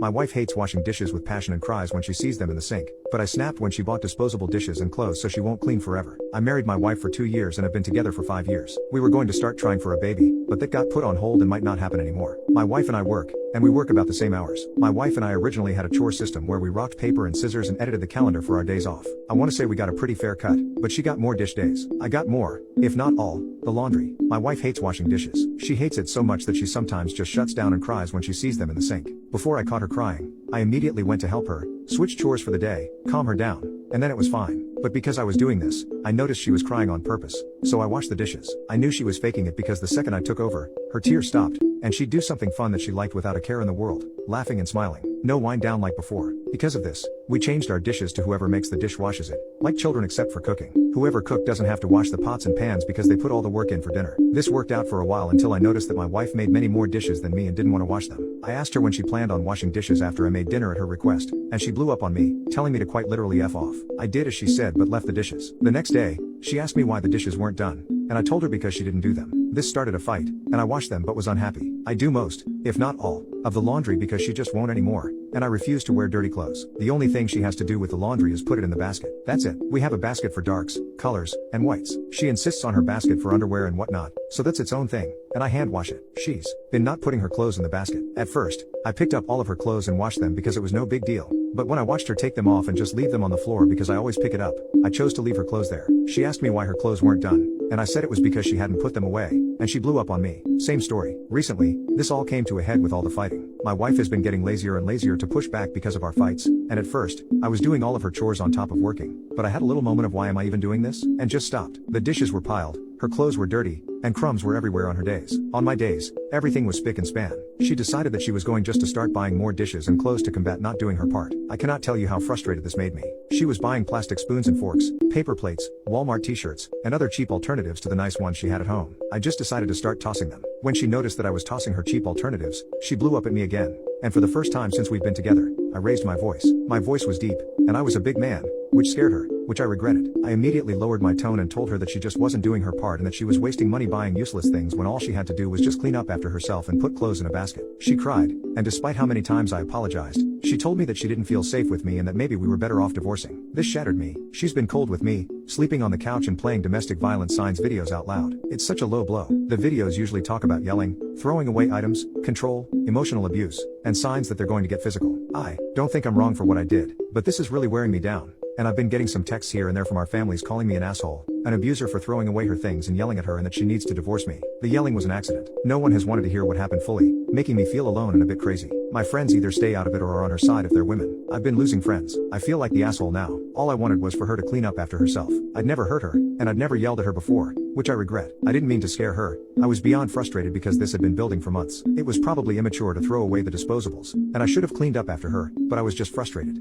My wife hates washing dishes with passion and cries when she sees them in the sink, but I snapped when she bought disposable dishes and clothes so she won't clean forever. I married my wife for 2 years and have been together for 5 years. We were going to start trying for a baby, but that got put on hold and might not happen anymore. My wife and I work, and we work about the same hours. My wife and I originally had a chore system where we rocked paper and scissors and edited the calendar for our days off. I want to say we got a pretty fair cut, but she got more dish days. I got more, if not all, the laundry. My wife hates washing dishes. She hates it so much that she sometimes just shuts down and cries when she sees them in the sink. Before I caught her crying, I immediately went to help her, switch chores for the day, calm her down, and then it was fine. But because I was doing this, I noticed she was crying on purpose, so I washed the dishes. I knew she was faking it because the second I took over, her tears stopped, and she'd do something fun that she liked without a care in the world, laughing and smiling. No wind down like before. Because of this, we changed our dishes to whoever makes the dish washes it, like children except for cooking. Whoever cooked doesn't have to wash the pots and pans because they put all the work in for dinner. This worked out for a while until I noticed that my wife made many more dishes than me and didn't want to wash them. I asked her when she planned on washing dishes after I made dinner at her request, and she blew up on me, telling me to quite literally F off. I did as she said but left the dishes. The next day, she asked me why the dishes weren't done, and I told her because she didn't do them. This started a fight, and I washed them but was unhappy. I do most, if not all, of the laundry because she just won't anymore, and I refuse to wear dirty clothes. The only thing she has to do with the laundry is put it in the basket. That's it. We have a basket for darks, colors, and whites. She insists on her basket for underwear and whatnot, so that's its own thing, and I hand wash it. She's been not putting her clothes in the basket. At first, I picked up all of her clothes and washed them because it was no big deal. But when I watched her take them off and just leave them on the floor because I always pick it up, I chose to leave her clothes there. She asked me why her clothes weren't done, and I said it was because she hadn't put them away, and she blew up on me. Same story. Recently, this all came to a head with all the fighting. My wife has been getting lazier and lazier to push back because of our fights, and at first, I was doing all of her chores on top of working, but I had a little moment of why am I even doing this? And just stopped. The dishes were piled, her clothes were dirty, and crumbs were everywhere on her days. On my days, everything was spick and span. She decided that she was going just to start buying more dishes and clothes to combat not doing her part. I cannot tell you how frustrated this made me. She was buying plastic spoons and forks, paper plates, Walmart t-shirts, and other cheap alternatives to the nice ones she had at home. I just decided to start tossing them. When she noticed that I was tossing her cheap alternatives, she blew up at me again. And for the first time since we've been together, I raised my voice. My voice was deep, and I was a big man, which scared her, which I regretted. I immediately lowered my tone and told her that she just wasn't doing her part and that she was wasting money buying useless things when all she had to do was just clean up after herself and put clothes in a basket. She cried, and despite how many times I apologized, she told me that she didn't feel safe with me and that maybe we were better off divorcing. This shattered me. She's been cold with me, sleeping on the couch and playing domestic violence signs videos out loud. It's such a low blow. The videos usually talk about yelling, throwing away items, control, emotional abuse, and signs that they're going to get physical. I don't think I'm wrong for what I did, but this is really wearing me down. And I've been getting some texts here and there from our families calling me an asshole, an abuser for throwing away her things and yelling at her and that she needs to divorce me. The yelling was an accident. No one has wanted to hear what happened fully, making me feel alone and a bit crazy. My friends either stay out of it or are on her side if they're women. I've been losing friends. I feel like the asshole now. All I wanted was for her to clean up after herself. I'd never hurt her, and I'd never yelled at her before, which I regret. I didn't mean to scare her. I was beyond frustrated because this had been building for months. It was probably immature to throw away the disposables, and I should have cleaned up after her, but I was just frustrated.